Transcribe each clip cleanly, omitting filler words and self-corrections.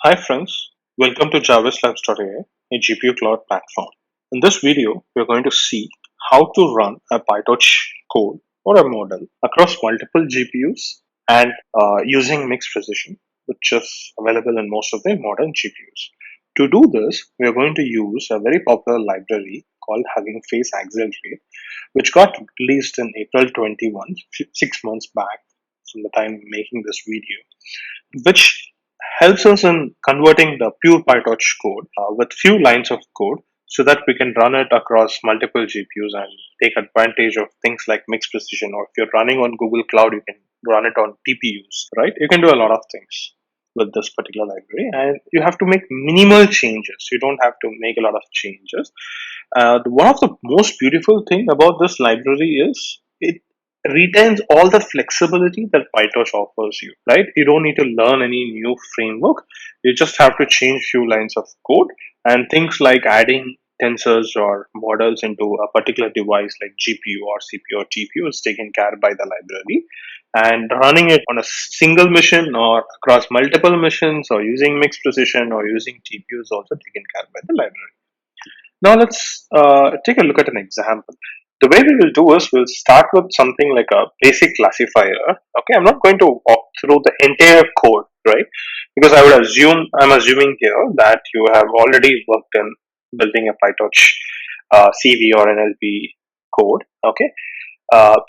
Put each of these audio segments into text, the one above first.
Hi friends, welcome to JarvisLabs.ai, a GPU cloud platform. In this video, we're going to see how to run a PyTorch code or a model across multiple GPUs and using mixed precision, which is available in most of the modern GPUs. To do this, we are going to use a very popular library called Hugging Face Accelerate, which got released in April 21, 6 months back from the time making this video, which helps us in converting the pure PyTorch code with few lines of code so that we can run it across multiple GPUs and take advantage of things like mixed precision. Or if you're running on Google Cloud, you can run it on TPUs, right? You can do a lot of things with this particular library, and you have to make minimal changes. You don't have to make a lot of changes. One of the most beautiful thing about this library is it retains all the flexibility that PyTorch offers you, right? You don't need to learn any new framework. You just have to change few lines of code, and things like adding tensors or models into a particular device like GPU or CPU or TPU is taken care by the library, and running it on a single mission or across multiple missions or using mixed precision or using TPU is also taken care by the library. Now let's take a look at an example. The way we will do is we'll start with something like a basic classifier. Okay, I'm not going to walk through the entire code, right? Because I'm assuming here that you have already worked in building a PyTorch CV or NLP code. Okay,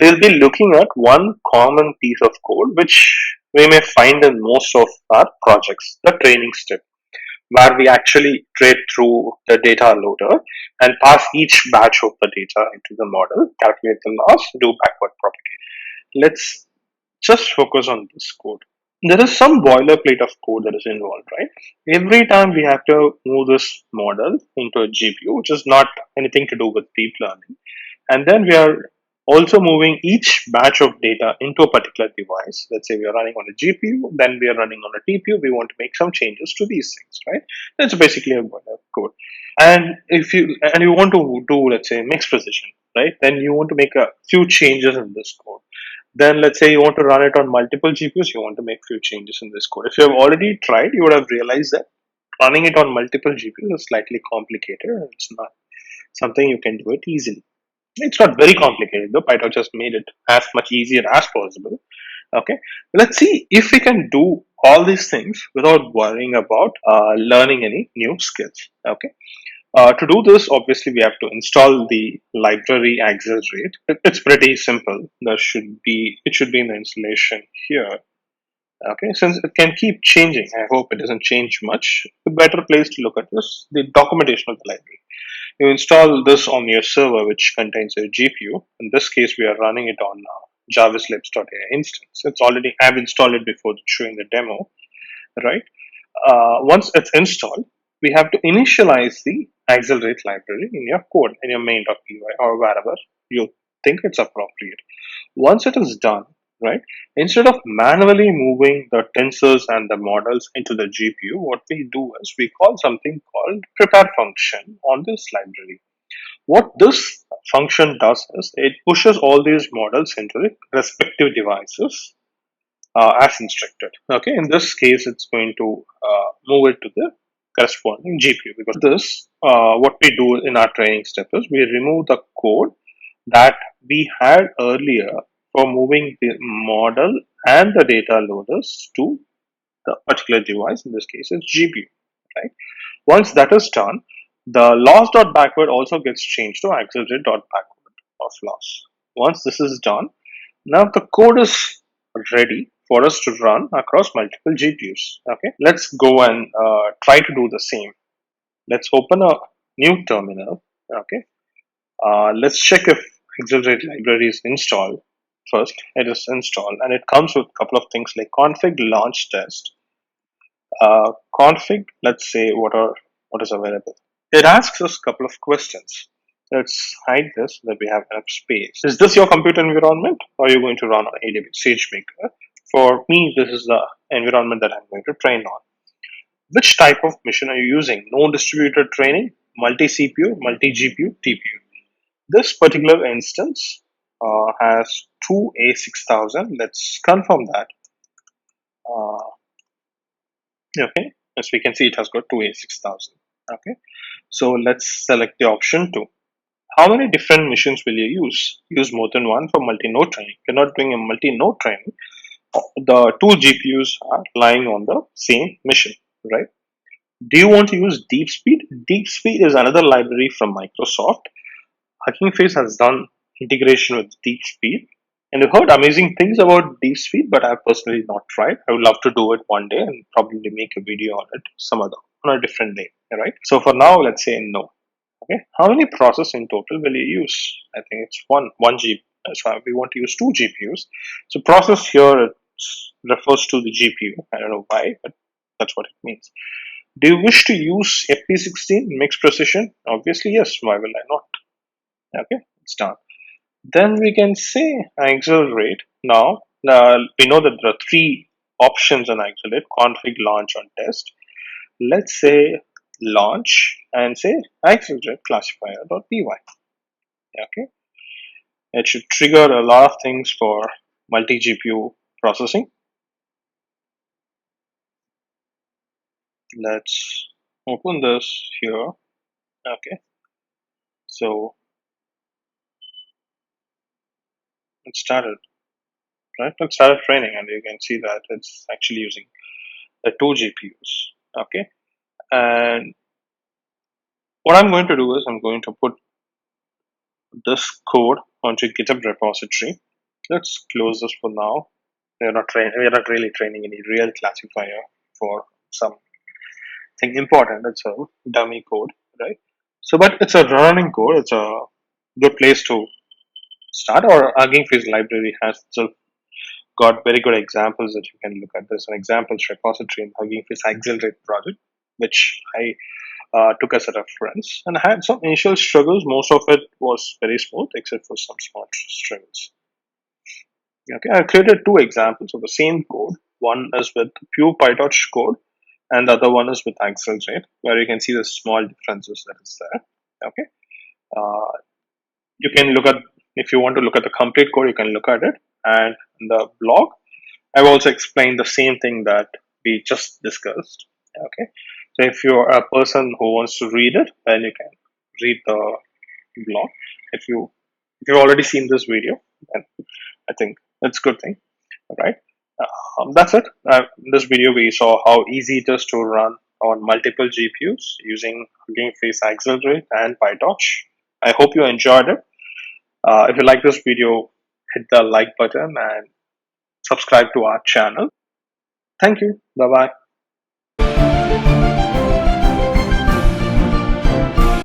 we'll be looking at one common piece of code which we may find in most of our projects, the training step, where we actually trade through the data loader and pass each batch of the data into the model, calculate the loss, do backward propagate. Let's just focus on this code. There is some boilerplate of code that is involved, right? Every time we have to move this model into a GPU, which is not anything to do with deep learning, and then we are also moving each batch of data into a particular device. Let's say we are running on a GPU, then we are running on a TPU. We want to make some changes to these things, right? That's basically a code. And if you want to do, let's say, mixed precision, right? Then you want to make a few changes in this code. Then let's say you want to run it on multiple GPUs. You want to make few changes in this code. If you have already tried, you would have realized that running it on multiple GPUs is slightly complicated. It's not something you can do it easily. It's not very complicated though. PyTorch just made it as much easier as possible. Okay, let's see if we can do all these things without worrying about learning any new skills. Okay, to do this, obviously we have to install the library accelerate. It's pretty simple. It should be in the installation here. Okay, since it can keep changing, I hope it doesn't change much. The better place to look at is the documentation of the library. You install this on your server, which contains a GPU. In this case, we are running it on JarvisLabs.ai instance. I've installed it before showing the demo, right? Once it's installed, we have to initialize the accelerate library in your code, in your main.py or wherever you think it's appropriate. Once it is done, right, instead of manually moving the tensors and the models into the GPU, what we do is we call something called prepare function on this library. What this function does is it pushes all these models into the respective devices as instructed. Okay, in this case, it's going to move it to the corresponding GPU. Because this, what we do in our training step is we remove the code that we had earlier for moving the model and the data loaders to the particular device. In this case, it's GPU. Right. Once that is done, the loss.backward also gets changed to accelerate.backward of loss. Once this is done, now the code is ready for us to run across multiple GPUs. Okay, let's go and try to do the same. Let's open a new terminal. Okay, let's check if Accelerate library is installed. First, it is installed and it comes with a couple of things like config launch test. Config, let's say what is available. It asks us a couple of questions. Let's hide this so that we have enough space. Is this your computer environment or are you going to run on AWS SageMaker? For me, this is the environment that I'm going to train on. Which type of mission are you using? No distributed training, multi-CPU, multi-GPU, TPU. This particular instance has two A6000. Let's confirm that. Uh, okay. As we can see, it has got 2A6000. Okay, so let's select the option 2. How many different machines will you use? Use more than one for multi-node training. If you're not doing a multi-node training, the two GPUs are lying on the same machine, right? Do you want to use Deep Speed? Deep Speed is another library from Microsoft. Hugging Face has done integration with Deep Speed, and I've heard amazing things about Deep Speed, but I've personally not tried. I would love to do it one day and probably make a video on it some other on a different day. Right. So for now, let's say no. Okay. How many processors in total will you use? I think it's one G. So we want to use two GPUs. So process here refers to the GPU. I don't know why, but that's what it means. Do you wish to use FP16 mixed precision? Obviously, yes. Why will I not? Okay, it's done. Then we can say accelerate. Now, we know that there are three options on accelerate: config, launch, and test. Let's say launch and say accelerate classifier.py. Okay, it should trigger a lot of things for multi GPU processing. Let's open this here. Okay, so it started, right? It started training, and you can see that it's actually using the two GPUs. Okay, and what I'm going to do is I'm going to put this code onto GitHub repository. Let's close this for now. We're not really training any real classifier for something important. It's a dummy code, right? So, but it's a running code. It's a good place to start. Or Hugging Face library has itself got very good examples that you can look at. There's an examples repository in Hugging Face Accelerate project, which I took as a reference, and I had some initial struggles. Most of it was very smooth, except for some small struggles. Okay, I created two examples of the same code. One is with pure PyTorch code, and the other one is with Accelerate, where you can see the small differences that is there. Okay, uh, you can look at if you want to look at the complete code, you can look at it, and in the blog, I've also explained the same thing that we just discussed. Okay, so if you're a person who wants to read it, then you can read the blog. If you've already seen this video, then I think that's a good thing. All right, that's it. In this video, we saw how easy it is to run on multiple GPUs using Hugging Face Accelerate and PyTorch. I hope you enjoyed it. If you like this video, hit the like button and subscribe to our channel. Thank you. Bye bye.